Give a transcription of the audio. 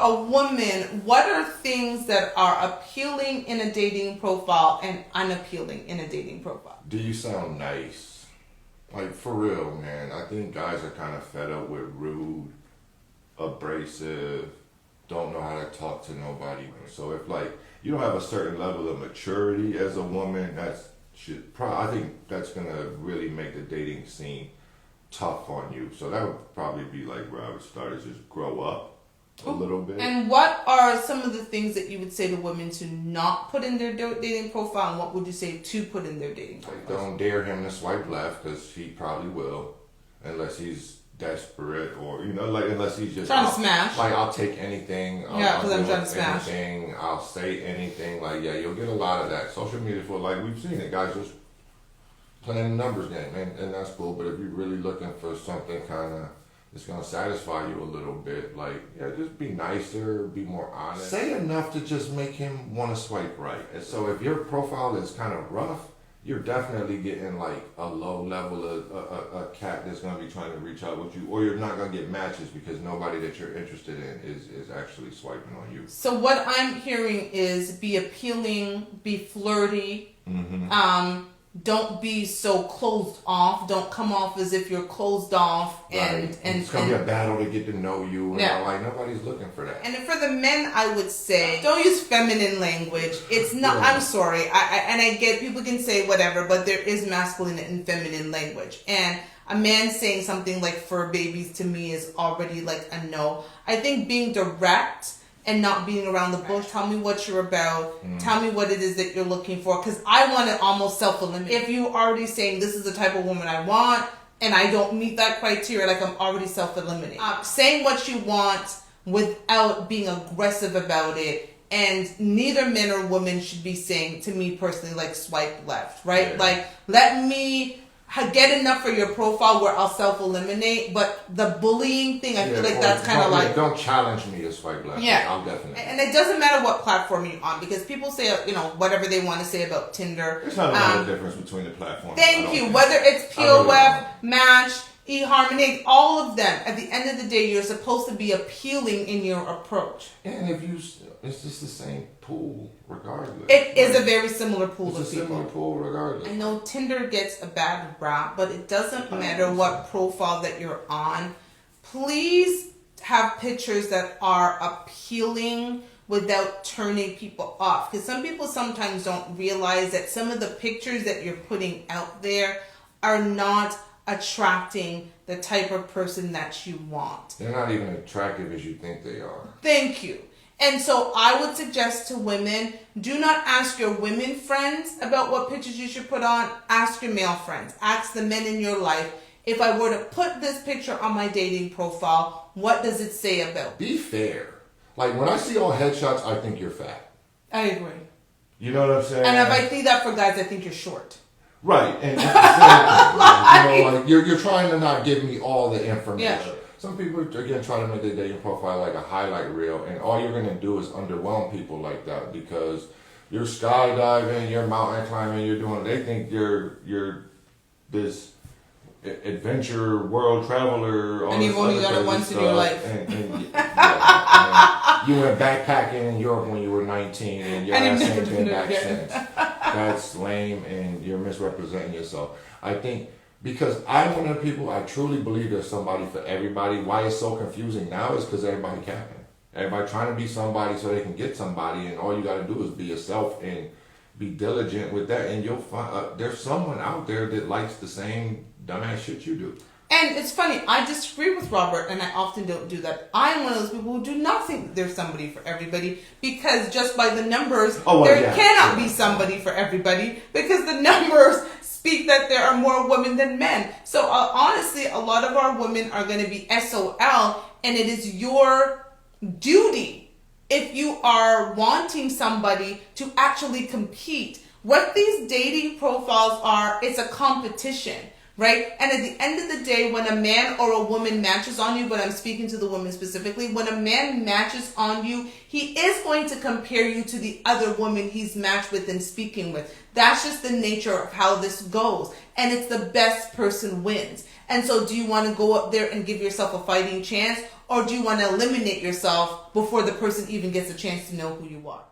a woman, what are things that are appealing in a dating profile and unappealing in a dating profile? Do you sound nice? Like, for real, man. I think guys are kind of fed up with rude, abrasive, don't know how to talk to nobody. So if, like, you don't have a certain level of maturity as a woman, I think that's going to really make the dating scene tough on you. So that would probably be like where I would start, is just grow up a little bit. And what are some of the things that you would say to women to not put in their dating profile, and what would you say to put in their dating profile? Like, don't dare him to swipe left, because he probably will, unless he's desperate, or unless he's just trying to smash. Like, I'll take anything. Because I'm trying to smash. Anything, I'll say anything. Like, yeah, you'll get a lot of that. Social media, we've seen it, guys just playing the numbers game, and that's cool. But if you're really looking for something kind of that's gonna satisfy you a little bit, like, yeah, just be nicer, be more honest. Say enough to just make him want to swipe right. And so if your profile is kind of rough, you're definitely getting like a low level of a cat that's gonna be trying to reach out with you, or you're not gonna get matches because nobody that you're interested in is actually swiping on you. So what I'm hearing is be appealing, be flirty. Mm-hmm. Don't be so closed off. Don't come off as if you're closed off. And it's gonna be a battle to get to know you. And like, nobody's looking for that. And for the men, I would say don't use feminine language. It's not. Yeah. I'm sorry. I get people can say whatever, but there is masculine and feminine language. And a man saying something like "fur babies" to me is already like a no. I think being direct and not being around the bush. Tell me what you're about. Tell me what it is that you're looking for. Because I want to almost self-eliminate. If you're already saying this is the type of woman I want, and I don't meet that criteria, like, I'm already self-eliminating. Saying what you want without being aggressive about it. And neither men or women should be saying, to me personally, like, swipe left, right? Yeah. Like, let me get enough for your profile where I'll self-eliminate, but the bullying thing, I feel like that's kind of like... Don't challenge me to swipe left. Yeah. I'll definitely... And it doesn't matter what platform you're on, because people say, whatever they want to say about Tinder. There's not a difference between the platforms. Thank you. Whether it's POF, Match, eHarmony, all of them, at the end of the day, you're supposed to be appealing in your approach. And it's just the same pool, regardless. It is a very similar pool of people. It's a similar pool, regardless. I know Tinder gets a bad rap, but it doesn't matter what profile that you're on. Please have pictures that are appealing without turning people off. Because some people sometimes don't realize that some of the pictures that you're putting out there are not attracting the type of person that you want. They're not even attractive as you think they are. Thank you. And so I would suggest to women, do not ask your women friends about what pictures you should put on. Ask your male friends. Ask the men in your life, if I were to put this picture on my dating profile, what does it say about me? Be fair. Like, when I see all headshots, I think you're fat. I agree. You know what I'm saying? And if I see that for guys, I think you're short. Right. And exactly. You're trying to not give me all the information. Yeah. Some people, again, try to make their dating profile like a highlight reel, and all you're going to do is underwhelm people like that, because you're skydiving, you're mountain climbing, they think you're this adventure world traveler. And you've only done it once in your life. And you went backpacking in Europe when you were 19, and your ass ain't been back since. That's lame, and you're misrepresenting yourself. I think... Because I'm one of the people, I truly believe there's somebody for everybody. Why it's so confusing now is because everybody capping. Everybody trying to be somebody so they can get somebody, and all you got to do is be yourself and be diligent with that, and you'll find there's someone out there that likes the same dumbass shit you do. And it's funny, I disagree with Robert, and I often don't do that. I'm one of those people who do not think there's somebody for everybody, because just by the numbers, cannot be somebody for everybody, because the numbers speak that there are more women than men. So honestly, a lot of our women are going to be SOL, and it is your duty, if you are wanting somebody, to actually compete. What these dating profiles are, it's a competition, right? And at the end of the day, when a man or a woman matches on you, but I'm speaking to the woman specifically, when a man matches on you, he is going to compare you to the other woman he's matched with and speaking with. That's just the nature of how this goes. And it's the best person wins. And so do you want to go up there and give yourself a fighting chance? or do you want to eliminate yourself before the person even gets a chance to know who you are?